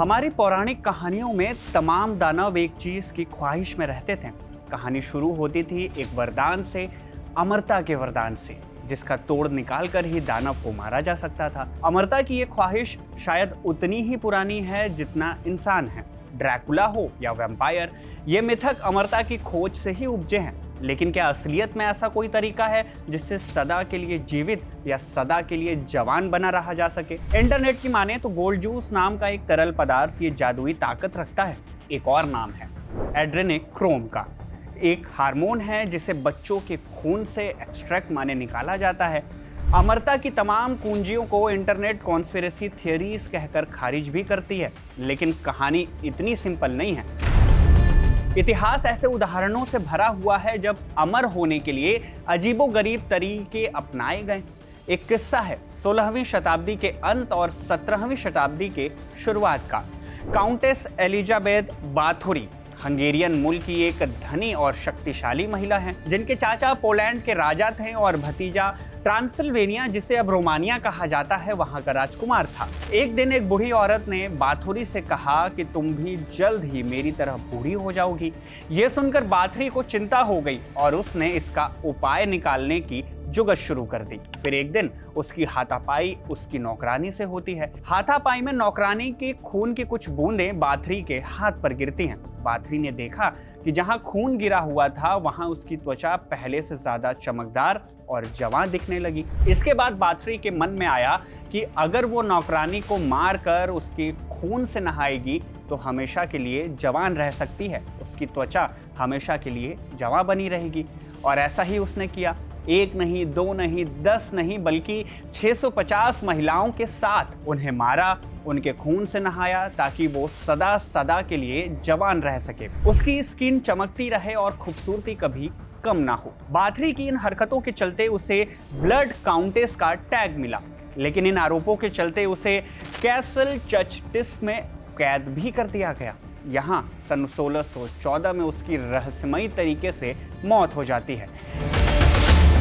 हमारी पौराणिक कहानियों में तमाम दानव एक चीज की ख्वाहिश में रहते थे। कहानी शुरू होती थी एक वरदान से, अमरता के वरदान से, जिसका तोड़ निकालकर ही दानव को मारा जा सकता था। अमरता की ये ख्वाहिश शायद उतनी ही पुरानी है जितना इंसान है। ड्रैकुला हो या वैम्पायर, ये मिथक अमरता की खोज से ही उपजे हैं। लेकिन क्या असलियत में ऐसा कोई तरीका है जिससे सदा के लिए जीवित या सदा के लिए जवान बना रहा जा सके? इंटरनेट की माने तो गोल्ड जूस नाम का एक तरल पदार्थ ये जादुई ताकत रखता है। एक और नाम है एड्रेनोक्रोम का, एक हार्मोन है जिसे बच्चों के खून से एक्सट्रैक्ट माने निकाला जाता है। अमरता की तमाम कुंजियों को इंटरनेट कॉन्स्पिरेसी थियरीज कहकर खारिज भी करती है, लेकिन कहानी इतनी सिंपल नहीं है। इतिहास ऐसे उदाहरणों से भरा हुआ है जब अमर होने के लिए अजीबोगरीब तरीके अपनाए गए। एक किस्सा है 16वीं शताब्दी के अंत और 17वीं शताब्दी के शुरुआत का। काउंटेस एलिजाबेथ बाथोरी हंगेरियन मूल की एक धनी और शक्तिशाली महिला हैं, जिनके चाचा पोलैंड के राजा थे और भतीजा ट्रांसिल्वेनिया, जिसे अब रोमानिया कहा जाता है, वहां का राजकुमार था। एक दिन एक बूढ़ी औरत ने बाथोरी से कहा कि तुम भी जल्द ही मेरी तरह बूढ़ी हो जाओगी। ये सुनकर बाथोरी को चिंता हो गई और उसने इसका उपाय निकालने की जुगत शुरू कर दी। फिर एक दिन उसकी हाथापाई उसकी नौकरानी से होती है। हाथापाई में नौकरानी के खून की कुछ बूंदें बाथरी के हाथ पर गिरती हैं। बाथरी ने देखा कि जहां खून गिरा हुआ था वहां उसकी त्वचा पहले से ज्यादा चमकदार और जवान दिखने लगी। इसके बाद बाथरी के मन में आया कि अगर वो नौकरानी को मारकर उसके खून से नहाएगी तो हमेशा के लिए जवान रह सकती है, उसकी त्वचा हमेशा के लिए जवां बनी रहेगी। और ऐसा ही उसने किया। एक नहीं, दो नहीं, 10 नहीं, बल्कि 650 महिलाओं के साथ उन्हें मारा, उनके खून से नहाया ताकि वो सदा सदा के लिए जवान रह सके, उसकी स्किन चमकती रहे और खूबसूरती कभी कम ना हो। बाथरी की इन हरकतों के चलते उसे ब्लड काउंटेस का टैग मिला, लेकिन इन आरोपों के चलते उसे कैसल चर्चटिस में कैद भी कर दिया गया। यहाँ सन 1614 में उसकी रहस्यमयी तरीके से मौत हो जाती है।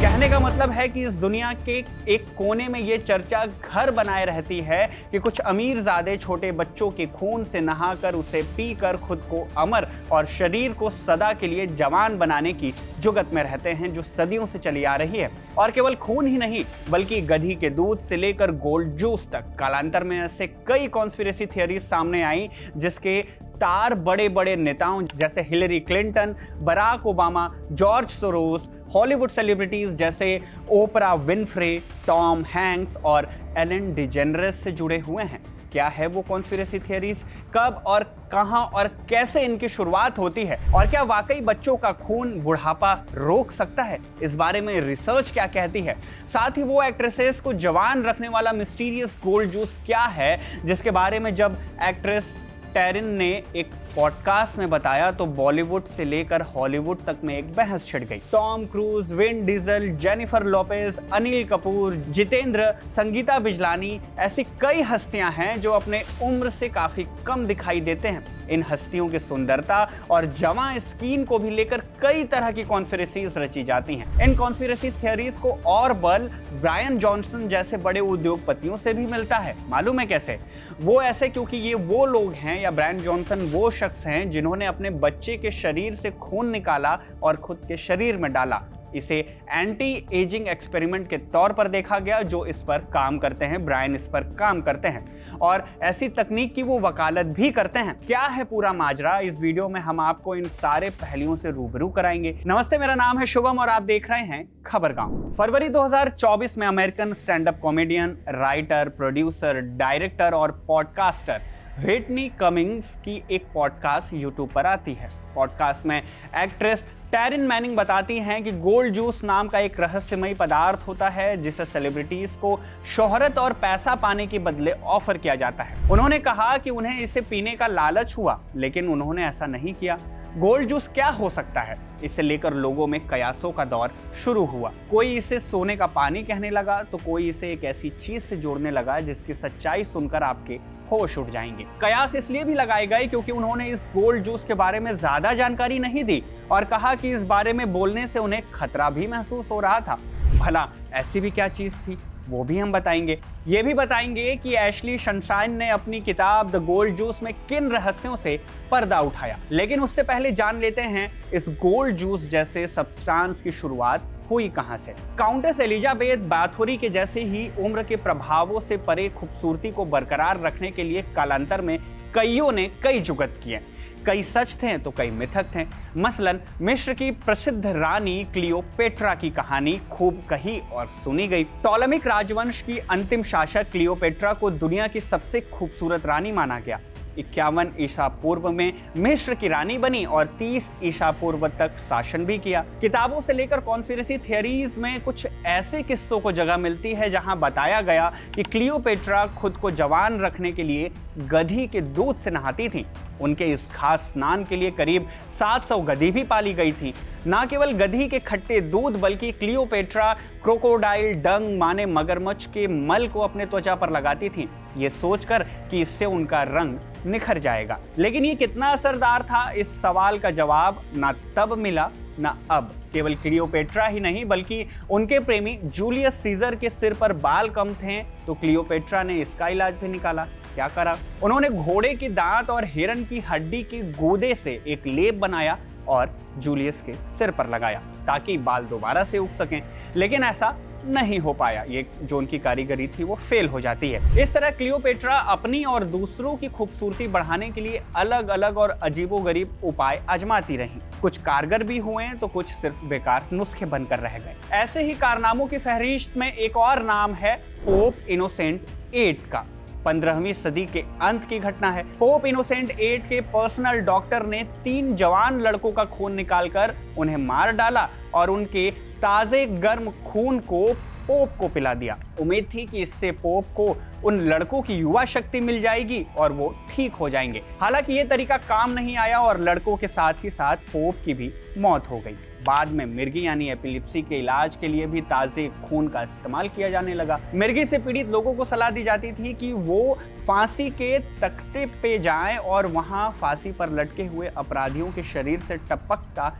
कहने का मतलब है कि इस दुनिया के एक कोने में ये चर्चा घर बनाए रहती है कि कुछ अमीरजादे छोटे बच्चों के खून से नहाकर उसे पीकर खुद को अमर और शरीर को सदा के लिए जवान बनाने की जुगत में रहते हैं, जो सदियों से चली आ रही है। और केवल खून ही नहीं, बल्कि गधी के दूध से लेकर गोल्ड जूस तक। कालांतर में ऐसे कई कॉन्स्पिरेसी थियरीज सामने आई जिसके तार बड़े बड़े नेताओं जैसे Hillary Clinton, Barack Obama, George Soros, Hollywood celebrities जैसे ओपरा विनफ्रे, टॉम हैंक्स और एलन डिजेनरेस से जुड़े हुए हैं। क्या है वो कॉन्स्पिरेसी थियरीज, कब और कहां और कैसे इनकी शुरुआत होती है, और क्या वाकई बच्चों का खून बुढ़ापा रोक सकता है? इस बारे में रिसर्च क्या कहती है? साथ ही वो एक्ट्रेसेस को जवान रखने वाला मिस्टीरियस गोल्ड जूस क्या है, जिसके बारे में जब एक्ट्रेस टैरिन ने एक पॉडकास्ट में बताया तो बॉलीवुड से लेकर हॉलीवुड तक में एक बहस छिड़ गई। Tom cruise, Vin Diesel, Jennifer Lopez, Anil Kapoor, Jitendra, Sangeeta Bijlani, ऐसी कई हस्तियां हैं जो अपने उम्र से काफी कम दिखाई देते हैं। इन हस्तियों की सुंदरता और जवां स्किन को भी लेकर कई तरह की कॉन्स्पिरेसीज रची जाती हैं। इन कॉन्स्पिरेसी थियरीज को और बल ब्रायन जॉनसन जैसे बड़े उद्योगपतियों से भी मिलता है। मालूम है कैसे? वो ऐसे क्योंकि ये वो लोग हैं, या ब्रायन जॉनसन वो शख्स हैं जिन्होंने अपने बच्चे के शरीर से खून निकाला और खुद के शरीर में डाला। इसे एंटी एजिंग एक्सपेरिमेंट के तौर पर देखा गया, जो इस पर काम करते हैं। ब्रायन इस पर काम करते हैं और ऐसी तकनीक की वो वकालत भी करते हैं। क्या है पूरा माजरा, इस वीडियो में हम आपको इन सारे पहलुओं से रूबरू कराएंगे। नमस्ते, मेरा नाम है शुभम और आप देख रहे हैं खबरगांव। फरवरी 2024 में American stand up comedian, writer, producer, director और पॉडकास्टर व्हिटनी कमिंग्स की एक पॉडकास्ट यूट्यूब पर आती है। पॉडकास्ट में एक्ट्रेस टैरिन मैनिंग बताती हैं कि गोल्ड जूस नाम का एक रहस्यमयी पदार्थ होता है जिसे सेलिब्रिटीज को शोहरत और पैसा पाने के बदले ऑफर किया जाता है। उन्होंने कहा कि उन्हें इसे पीने का लालच हुआ, लेकिन उन्होंने ऐसा नहीं किया। गोल्ड जूस क्या हो सकता है, इसे लेकर लोगों में कयासों का दौर शुरू हुआ। कोई इसे सोने का पानी कहने लगा तो कोई इसे एक ऐसी चीज से जोड़ने लगा जिसकी सच्चाई सुनकर आपके होश उड़ जाएंगे। कयास इसलिए भी लगाए गए क्योंकि उन्होंने इस गोल्ड जूस के बारे में ज्यादा जानकारी नहीं दी और कहा कि इस बारे में बोलने से उन्हें खतरा भी महसूस हो रहा था। भला ऐसी भी क्या चीज थी वो भी हम बताएंगे। ये भी बताएंगे कि एशली सनशाइन ने अपनी किताब द गोल्ड जूस में किन रहस्यों से पर्दा उठाया। लेकिन उससे पहले जान लेते हैं इस गोल्ड जूस जैसे सब्सटेंस की शुरुआत हुई कहां से। काउंटेस एलिजाबेथ बाथोरी के जैसे ही उम्र के प्रभावों से परे खूबसूरती को बरकरार रखने के लिए कालांतर में कईयों ने कई जुगत किए। कई सच थे तो कई मिथक थे। मसलन मिस्र की प्रसिद्ध रानी क्लियोपेट्रा की कहानी खूब कही और सुनी गई। टॉलमिक राजवंश की अंतिम शासक क्लियोपेट्रा को दुनिया की सबसे खूबसूरत रानी माना गया। 51 ईसा पूर्व में मिस्र की रानी बनी और 30 ईसा पूर्व तक शासन भी किया। किताबों से लेकर कॉन्स्पिरेसी थियरीज में कुछ ऐसे किस्सों को जगह मिलती है जहां बताया गया कि क्लियोपेट्रा खुद को जवान रखने के लिए गधी के दूध से नहाती थी। उनके इस खास स्नान के लिए करीब 700 गधी भी पाली गई थी। न केवल गधी के खट्टे दूध बल्कि क्लियोपेट्रा क्रोकोडाइल डंग माने मगरमच्छ के मल को अपने त्वचा पर लगाती थी, ये सोचकर कि इससे उनका रंग निखर जाएगा। लेकिन ये कितना असरदार था, इस सवाल का जवाब ना तब मिला ना अब। केवल क्लियोपेट्रा ही नहीं बल्कि उनके प्रेमी जूलियस सीजर के सिर पर बाल कम थे तो क्लियोपेट्रा ने इसका इलाज भी निकाला। क्या करा? उन्होंने घोड़े के दांत और हिरन की हड्डी के गूदे से एक लेप बनाया और जूलियस के सिर पर लगाया ताकि बाल दोबारा से उग सकें। लेकिन ऐसा नहीं हो पाया, ये जो उनकी कारीगरी थी वो फेल हो जाती है। इस तरह क्लियोपेट्रा अपनी और दूसरों की खूबसूरती बढ़ाने के लिए अलग अलग और अजीबोगरीब उपाय आजमाती रहीं। कुछ कारगर भी हुए तो कुछ सिर्फ बेकार नुस्खे बनकर रह गए। ऐसे ही कारनामों की फहरिस्त में एक और नाम है पोप इनोसेंट 8 का। 15वीं सदी के अंत की घटना है। पोप इनोसेंट 8 के पर्सनल डॉक्टर ने 3 जवान लड़कों का खून निकालकर उन्हें मार डाला और उनके ताजे गर्म खून को पोप को पिला दिया। उम्मीद थी कि इससे पोप को उन लड़कों की युवा शक्ति मिल जाएगी और वो ठीक हो जाएंगे। हालांकि ये तरीका काम नहीं आया और लड़कों के साथ ही साथ पोप की भी मौत हो गई। बाद में मिर्गी यानी एपिलिप्सी के इलाज के लिए भी ताजे खून का इस्तेमाल किया जाने लगा। मिर्गी से पीड़ित लोगों को सलाह दी जाती थी कि वो फांसी के तख्ते पे जाएं और वहां फांसी पर लटके हुए अपराधियों के शरीर से टपकता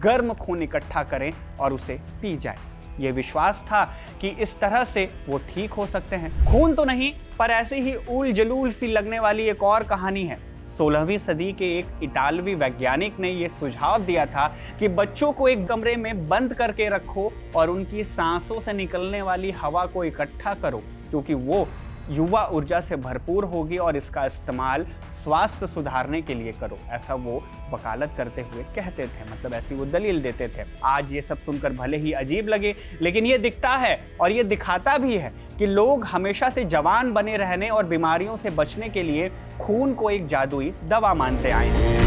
गर्म खून इकट्ठा करें और उसे पी जाए। ये विश्वास था कि इस तरह से वो ठीक हो सकते हैं। खून तो नहीं, पर ऐसे ही ऊल जलूल सी लगने वाली एक और कहानी है। 16वीं सदी के एक इटालवी वैज्ञानिक ने यह सुझाव दिया था कि बच्चों को एक कमरे में बंद करके रखो और उनकी सांसों से निकलने वाली हवा को इकट्ठा करो, क्योंकि वो युवा ऊर्जा से भरपूर होगी और इसका इस्तेमाल स्वास्थ्य सुधारने के लिए करो। ऐसा वो वकालत करते हुए कहते थे, मतलब ऐसी वो दलील देते थे। आज ये सब सुनकर भले ही अजीब लगे, लेकिन ये दिखता है और ये दिखाता भी है कि लोग हमेशा से जवान बने रहने और बीमारियों से बचने के लिए खून को एक जादुई दवा मानते आए हैं।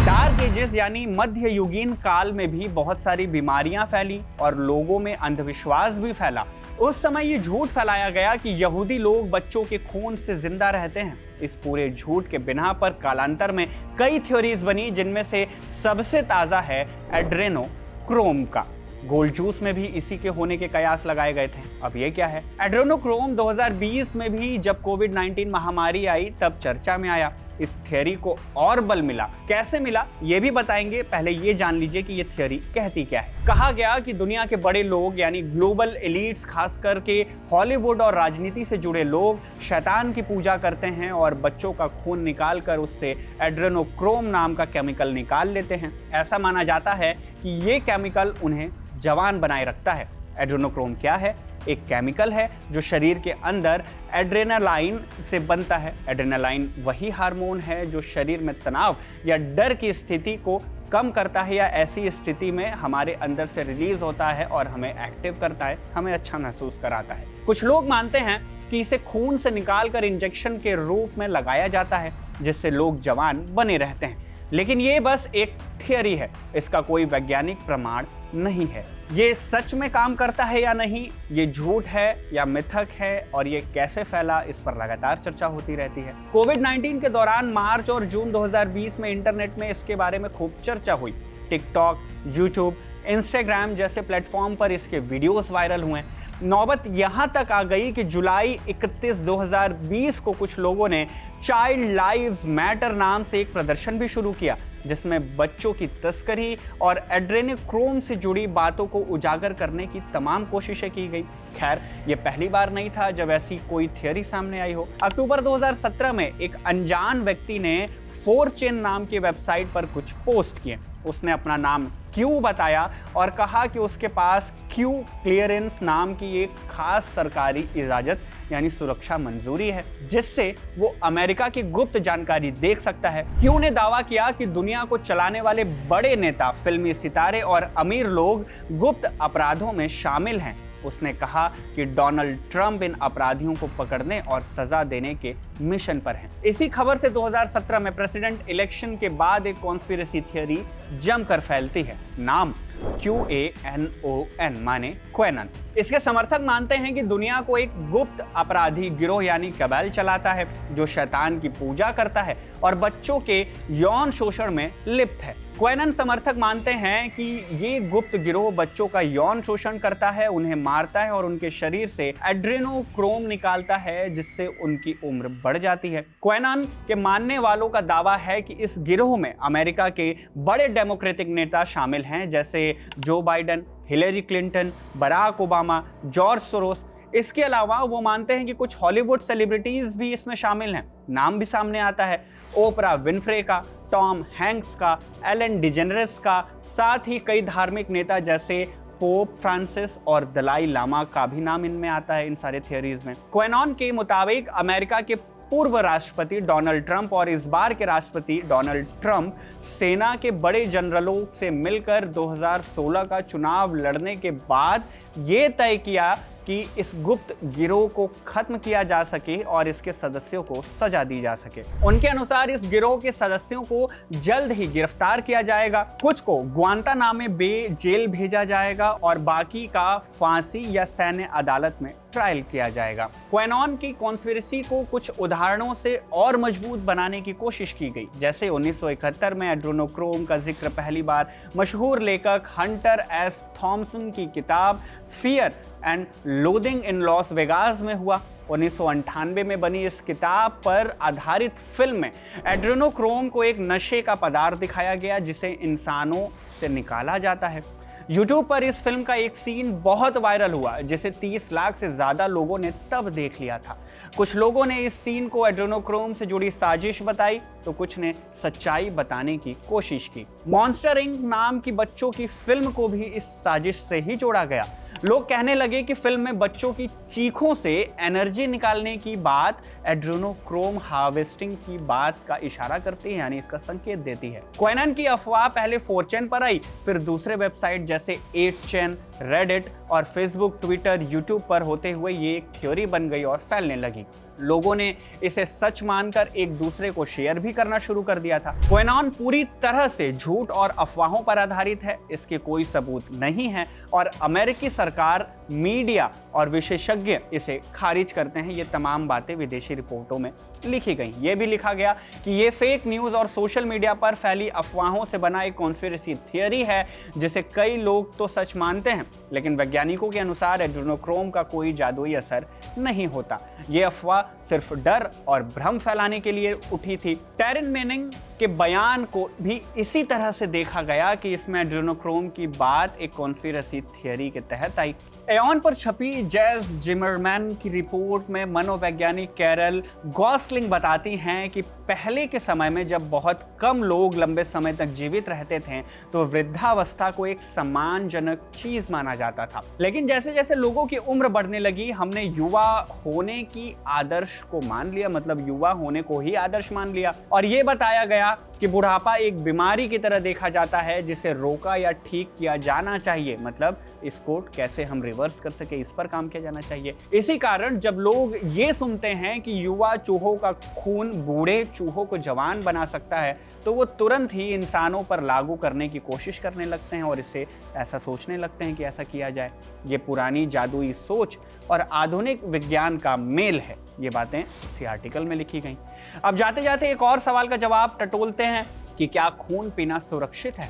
डार्क एजेस यानी मध्ययुगीन काल में भी बहुत सारी बीमारियां फैली और लोगों में अंधविश्वास भी फैला। उस समय ये झूठ फैलाया गया कि यहूदी लोग बच्चों के खून से जिंदा रहते हैं। इस पूरे झूठ के बिना पर कालांतर में कई थ्योरीज बनी, जिनमें से सबसे ताजा है एड्रेनोक्रोम का। गोल्ड जूस में भी इसी के होने के कयास लगाए गए थे। अब ये क्या है? एड्रेनोक्रोम 2020 में भी जब कोविड-19 महामारी आई तब चर्चा में आया। इस थियरी को और बल मिला। कैसे मिला ये भी बताएंगे। पहले ये जान लीजिए कि ये थियरी कहती क्या है। कहा गया कि दुनिया के बड़े लोग यानी ग्लोबल एलिट्स, खास करके हॉलीवुड और राजनीति से जुड़े लोग शैतान की पूजा करते हैं और बच्चों का खून निकाल कर उससे एड्रेनोक्रोम नाम का केमिकल निकाल लेते हैं। ऐसा माना जाता है कि ये केमिकल उन्हें जवान बनाए रखता है। एड्रेनोक्रोम क्या है? एक केमिकल है जो शरीर के अंदर एड्रेनालाइन से बनता है। एड्रेनालाइन वही हार्मोन है जो शरीर में तनाव या डर की स्थिति को कम करता है या ऐसी स्थिति में हमारे अंदर से रिलीज होता है और हमें एक्टिव करता है, हमें अच्छा महसूस कराता है। कुछ लोग मानते हैं कि इसे खून से निकालकर इंजेक्शन के रूप में लगाया जाता है जिससे लोग जवान बने रहते हैं। लेकिन ये बस एक थियरी है, इसका कोई वैज्ञानिक प्रमाण नहीं है। ये सच में काम करता है या नहीं, ये झूठ है या मिथक है और ये कैसे फैला, इस पर लगातार चर्चा होती रहती है। कोविड-19 के दौरान मार्च और जून 2020 में इंटरनेट में इसके बारे में खूब चर्चा हुई। टिकटॉक, यूट्यूब, इंस्टाग्राम जैसे प्लेटफॉर्म पर इसके वीडियोस वायरल हुए। नौबत यहाँ तक आ गई कि जुलाई 31, 2020 को कुछ लोगों ने चाइल्ड लाइव्स मैटर नाम से एक प्रदर्शन भी शुरू किया। जिसमें बच्चों की तस्करी और एड्रेनोक्रोम से जुड़ी बातों को उजागर करने की तमाम कोशिशें की गई। खैर, ये पहली बार नहीं था जब ऐसी कोई थियरी सामने आई हो। अक्टूबर 2017 में एक अनजान व्यक्ति ने 4chan नाम की वेबसाइट पर कुछ पोस्ट किए। उसने अपना नाम क्यू बताया और कहा कि उसके पास क्यू क्लियरेंस नाम की एक खास सरकारी इजाजत यानी सुरक्षा मंजूरी है, जिससे वो अमेरिका की गुप्त जानकारी देख सकता है। क्यू ने दावा किया कि दुनिया को चलाने वाले बड़े नेता, फिल्मी सितारे और अमीर लोग गुप्त अपराधों में शामिल हैं। उसने कहा कि डोनाल्ड ट्रंप इन अपराधियों को पकड़ने और सजा देने के मिशन पर हैं। इसी खबर से 2017 में प्रेसिडेंट इलेक्शन के बाद एक कॉन्स्पिरेसी थियरी जमकर फैलती है। नाम QAnon माने क्वेनन। इसके समर्थक मानते हैं कि दुनिया को एक गुप्त अपराधी गिरोह यानी कैबल चलाता है, जो शैतान की पूजा करता है और बच्चों के यौन शोषण में लिप्त है। क्वेनन समर्थक मानते हैं कि ये गुप्त गिरोह बच्चों का यौन शोषण करता है, उन्हें मारता है और उनके शरीर से एड्रेनोक्रोम निकालता है, जिससे उनकी उम्र बढ़ जाती है। क्वेनन के मानने वालों का दावा है कि इस गिरोह में अमेरिका के बड़े डेमोक्रेटिक नेता शामिल हैं, जैसे Joe Biden, Hillary Clinton, Barack Obama, George Soros. इसके अलावा वो मानते हैं कि कुछ हॉलीवुड सेलिब्रिटीज भी इसमें शामिल हैं। नाम भी सामने आता है ओपरा विनफ्रे का, टॉम हैंक्स का, एलन डिजेनरेस का, साथ ही कई धार्मिक नेता जैसे पोप फ्रांसिस और दलाई लामा का भी नाम इनमें आता है इन सारे थियरीज में। क्वेनन के मुताबिक अमेरिका के पूर्व राष्ट्रपति डोनाल्ड ट्रंप और इस बार के राष्ट्रपति डोनाल्ड ट्रंप सेना के बड़े जनरलों से मिलकर 2016 का चुनाव लड़ने के बाद ये तय किया कि इस गुप्त गिरोह को खत्म किया जा सके और इसके सदस्यों को सजा दी जा सके। उनके अनुसार इस गिरोह के सदस्यों को जल्द ही गिरफ्तार किया जाएगा, कुछ को ग्वांतानामो बे जेल भेजा जाएगा और बाकी का फांसी या सैन्य अदालत में ट्रायल किया जाएगा। क्वेनन की कॉन्स्पिरेसी को कुछ उदाहरणों से और मजबूत बनाने की कोशिश की गई, जैसे 1971 में एड्रेनोक्रोम का जिक्र पहली बार मशहूर लेखक हंटर एस थॉमसन की किताब fear and loathing in Las Vegas में हुआ। 1998 में बनी इस किताब पर आधारित फिल्म में एड्रेनोक्रोम को एक नशे का पदार्थ दिखाया गया जिसे इंसानों से निकाला जाता है। YouTube पर इस फिल्म का एक सीन बहुत वायरल हुआ, जिसे 30 लाख से ज़्यादा लोगों ने तब देख लिया था। कुछ लोगों ने इस सीन को एड्रेनोक्रोम से जुड़ी साजिश बताई, तो कुछ ने सच्चाई बताने की कोशिश की। मॉन्स्टर इंक नाम की बच्चों की फिल्म को भी इस साजिश से ही जोड़ा गया। लोग कहने लगे कि फिल्म में बच्चों की चीखों से एनर्जी निकालने की बात एड्रेनोक्रोम हार्वेस्टिंग की बात का इशारा करती है, यानी इसका संकेत देती है। क्वेनन की अफवाह पहले 4chan पर आई, फिर दूसरे वेबसाइट जैसे 8chan, रेडिट और फेसबुक, ट्विटर, यूट्यूब पर होते हुए ये एक थ्योरी बन गई और फैलने लगी। लोगों ने इसे सच मानकर एक दूसरे को शेयर भी करना शुरू कर दिया था। क्वेनन पूरी तरह से झूठ और अफवाहों पर आधारित है, इसके कोई सबूत नहीं है और अमेरिकी सरकार, मीडिया और विशेषज्ञ इसे खारिज करते हैं। ये तमाम बातें विदेशी रिपोर्टों में लिखी गई। ये भी लिखा गया कि ये फेक न्यूज़ और सोशल मीडिया पर फैली अफवाहों से बना एक कॉन्स्पिरेसी थियरी है, जिसे कई लोग तो सच मानते हैं, लेकिन वैज्ञानिकों के अनुसार एड्रेनोक्रोम का कोई जादुई असर नहीं होता। ये अफवाह सिर्फ डर और भ्रम फैलाने के लिए उठी थी। टेरेन मैनिंग के बयान को भी इसी तरह से देखा गया कि इसमें एड्रेनोक्रोम की बात एक कॉन्स्पिरेसी थियरी के तहत आई। एऑन पर छपी जैज जिमरमैन की रिपोर्ट में मनोवैज्ञानिक कैरल गॉसलिंग बताती हैं कि पहले के समय में जब बहुत कम लोग लंबे समय तक जीवित रहते थे, तो वृद्धावस्था को एक सम्मानजनक चीज माना जाता था। लेकिन जैसे जैसे लोगों की उम्र बढ़ने लगी, हमने युवा होने की आदर्श को मान लिया, मतलब युवा होने को ही आदर्श मान लिया और ये बताया गया कि बुढ़ापा एक बीमारी की तरह देखा जाता है, जिसे रोका या ठीक किया जाना चाहिए। मतलब इसको कैसे हम रिवर्स कर सके, इस पर काम किया जाना चाहिए। इसी कारण जब लोग ये सुनते हैं कि युवा चूहों का खून बूढ़े चूहों को जवान बना सकता है, तो वो तुरंत ही इंसानों पर लागू करने की कोशिश करने लगते हैं और इसे ऐसा सोचने लगते हैं कि ऐसा किया जाए। ये पुरानी जादुई सोच और आधुनिक विज्ञान का मेल है। ये बातें इसी आर्टिकल में लिखी गई। अब जाते जाते एक और सवाल का जवाब टटोलते हैं कि क्या खून पीना सुरक्षित है।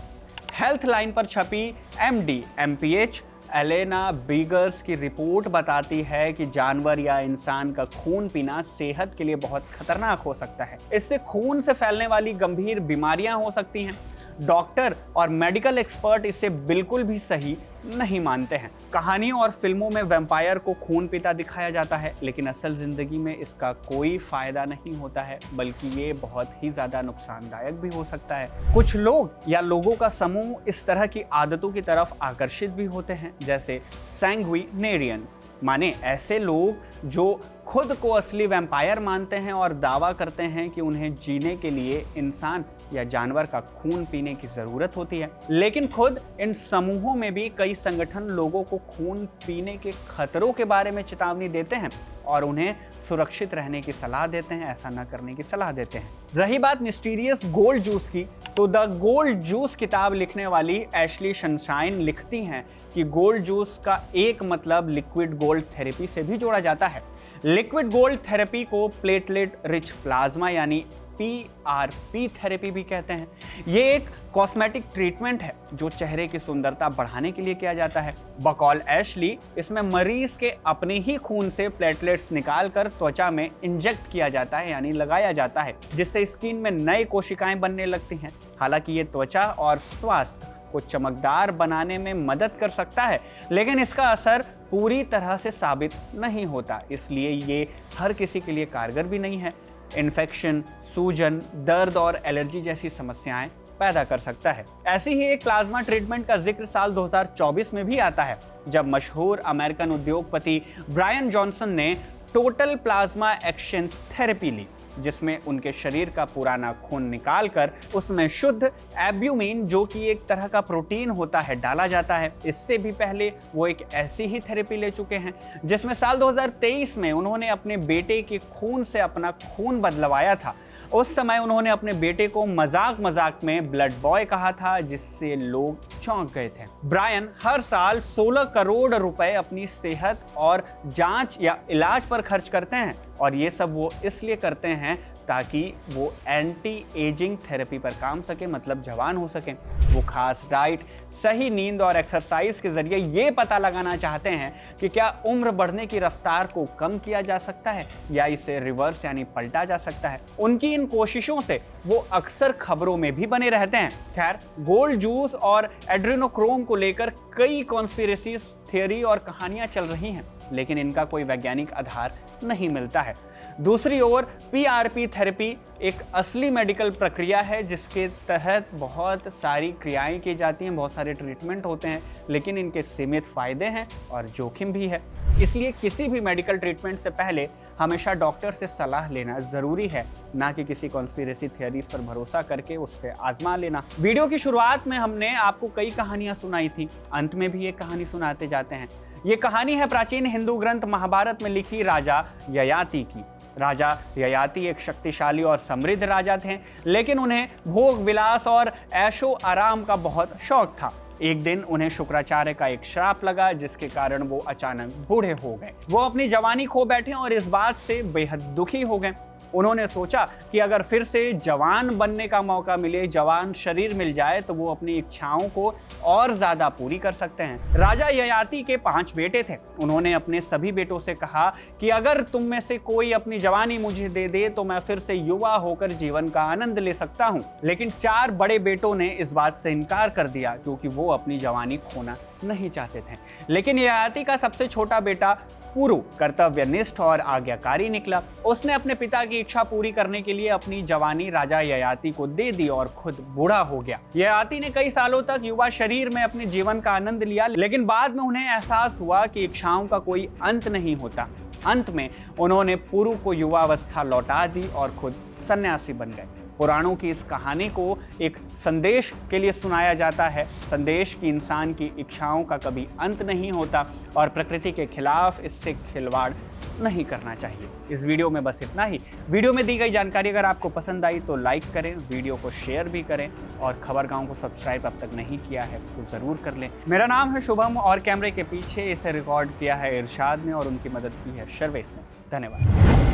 हेल्थ लाइन पर छपी MD, MPH एलेना बीगर्स की रिपोर्ट बताती है कि जानवर या इंसान का खून पीना सेहत के लिए बहुत खतरनाक हो सकता है। इससे खून से फैलने वाली गंभीर बीमारियां हो सकती हैं। डॉक्टर और मेडिकल एक्सपर्ट इसे बिल्कुल भी सही नहीं मानते हैं। कहानियों और फिल्मों में वैम्पायर को खून पीता दिखाया जाता है, लेकिन असल जिंदगी में इसका कोई फायदा नहीं होता है, बल्कि ये बहुत ही ज्यादा नुकसानदायक भी हो सकता है। कुछ लोग या लोगों का समूह इस तरह की आदतों की तरफ आकर्षित भी होते हैं, जैसे सैंग्विनेरियंस, माने ऐसे लोग जो खुद को असली वैम्पायर मानते हैं और दावा करते हैं कि उन्हें जीने के लिए इंसान या जानवर का खून पीने की जरूरत होती है। लेकिन खुद इन समूहों में भी कई संगठन लोगों को खून पीने के खतरों के बारे में चेतावनी देते हैं और उन्हें सुरक्षित रहने की सलाह देते हैं, ऐसा न करने की सलाह देते हैं। रही बात मिस्टीरियस गोल्ड जूस की, तो द गोल्ड जूस किताब लिखने वाली एशली सनशाइन लिखती हैं कि गोल्ड जूस का एक मतलब लिक्विड गोल्ड थेरेपी से भी जोड़ा जाता है। लिक्विड गोल्ड थेरेपी को प्लेटलेट रिच प्लाज्मा यानी PRP थेरेपी भी कहते हैं। ये एक कॉस्मेटिक ट्रीटमेंट है जो चेहरे की सुंदरता बढ़ाने के लिए किया जाता है। बकौल एशली, इसमें मरीज के अपने ही खून से प्लेटलेट्स निकालकर त्वचा में इंजेक्ट किया जाता है यानी लगाया जाता है, जिससे स्किन में नए कोशिकाएं बनने लगती हैं। हालांकि ये त्वचा और स्वास्थ्य को चमकदार बनाने में मदद कर सकता है, लेकिन इसका असर पूरी तरह से साबित नहीं होता, इसलिए ये हर किसी के लिए कारगर भी नहीं है। इन्फेक्शन, सूजन, दर्द और एलर्जी जैसी समस्याएं पैदा कर सकता है। ऐसी ही एक प्लाज्मा ट्रीटमेंट का जिक्र साल 2024 में भी आता है, जब मशहूर अमेरिकन उद्योगपति ब्रायन जॉनसन ने टोटल प्लाज्मा एक्सचेंज थेरेपी ली, जिसमें उनके शरीर का पुराना खून निकालकर उसमें शुद्ध एल्ब्यूमिन, जो कि एक तरह का प्रोटीन होता है, डाला जाता है। इससे भी पहले वो एक ऐसी ही थेरेपी ले चुके हैं, जिसमें साल 2023 में उन्होंने अपने बेटे के खून से अपना खून बदलवाया था। उस समय उन्होंने अपने बेटे को मजाक में ब्लड बॉय कहा था, जिससे लोग चौंक गए थे। ब्रायन हर साल 16 करोड़ रुपए अपनी सेहत और जांच या इलाज पर खर्च करते हैं, और ये सब वो इसलिए करते हैं ताकि वो एंटी एजिंग थेरेपी पर काम सके, मतलब जवान हो सके। वो खास डाइट, सही नींद और एक्सरसाइज के जरिए ये पता लगाना चाहते हैं कि क्या उम्र बढ़ने की रफ्तार को कम किया जा सकता है या इसे रिवर्स यानी पलटा जा सकता है। उनकी इन कोशिशों से वो अक्सर खबरों में भी बने रहते हैं। खैर, गोल्ड जूस और एड्रेनोक्रोम को लेकर कई कॉन्स्पिरेसी थियरी और कहानियां चल रही हैं, लेकिन इनका कोई वैज्ञानिक आधार नहीं मिलता है। दूसरी ओर PRP थेरेपी एक असली मेडिकल प्रक्रिया है, जिसके तहत बहुत सारी क्रियाएं की जाती हैं, बहुत सारे ट्रीटमेंट होते हैं, लेकिन इनके सीमित फायदे हैं और जोखिम भी है। इसलिए किसी भी मेडिकल ट्रीटमेंट से पहले हमेशा डॉक्टर से सलाह लेना जरूरी है, ना कि किसी कॉन्स्पिरेसी थियरीज पर भरोसा करके उस पर आजमा लेना। वीडियो की शुरुआत में हमने आपको कई कहानियां सुनाई थी, अंत में भी एक कहानी सुनाते जाते हैं। ये कहानी है प्राचीन हिंदू ग्रंथ महाभारत में लिखी राजा ययाति की। राजा ययाति एक शक्तिशाली और समृद्ध राजा थे, लेकिन उन्हें भोग विलास और ऐशो आराम का बहुत शौक था। एक दिन उन्हें शुक्राचार्य का एक श्राप लगा, जिसके कारण वो अचानक बूढ़े हो गए। वो अपनी जवानी खो बैठे और इस बात से बेहद दुखी हो गए। उन्होंने सोचा कि अगर फिर से जवान बनने का मौका मिले, जवान शरीर मिल जाए, तो वो अपनी इच्छाओं को और ज्यादा पूरी कर सकते हैं। राजा ययाति के 5 बेटे थे। उन्होंने अपने सभी बेटों से कहा कि अगर तुम में से कोई अपनी जवानी मुझे दे दे तो मैं फिर से युवा होकर जीवन का आनंद ले सकता हूँ। लेकिन 4 बड़े बेटों ने इस बात से इनकार कर दिया, क्योंकि वो अपनी जवानी खोना नहीं चाहते थे। लेकिन ययाति का सबसे छोटा बेटा पुरु कर्तव्यनिष्ठ और आज्ञाकारी निकला। उसने अपने पिता की इच्छा पूरी करने के लिए अपनी जवानी राजा ययाति को दे दी और खुद बूढ़ा हो गया। ययाति ने कई सालों तक युवा शरीर में अपने जीवन का आनंद लिया, लेकिन बाद में उन्हें एहसास हुआ कि इच्छाओं का कोई अंत नहीं होता। अंत में उन्होंने पुरु को युवावस्था लौटा दी और खुद सन्यासी बन गए। पुराणों की इस कहानी को एक संदेश के लिए सुनाया जाता है। संदेश कि इंसान की इच्छाओं का कभी अंत नहीं होता और प्रकृति के खिलाफ इससे खिलवाड़ नहीं करना चाहिए। इस वीडियो में बस इतना ही। वीडियो में दी गई जानकारी अगर आपको पसंद आई तो लाइक करें, वीडियो को शेयर भी करें और खबर गांव को सब्सक्राइब अब तक नहीं किया है तो ज़रूर कर लें। मेरा नाम है शुभम और कैमरे के पीछे इसे रिकॉर्ड किया है इरशाद ने और उनकी मदद की है शर्वेश ने। धन्यवाद।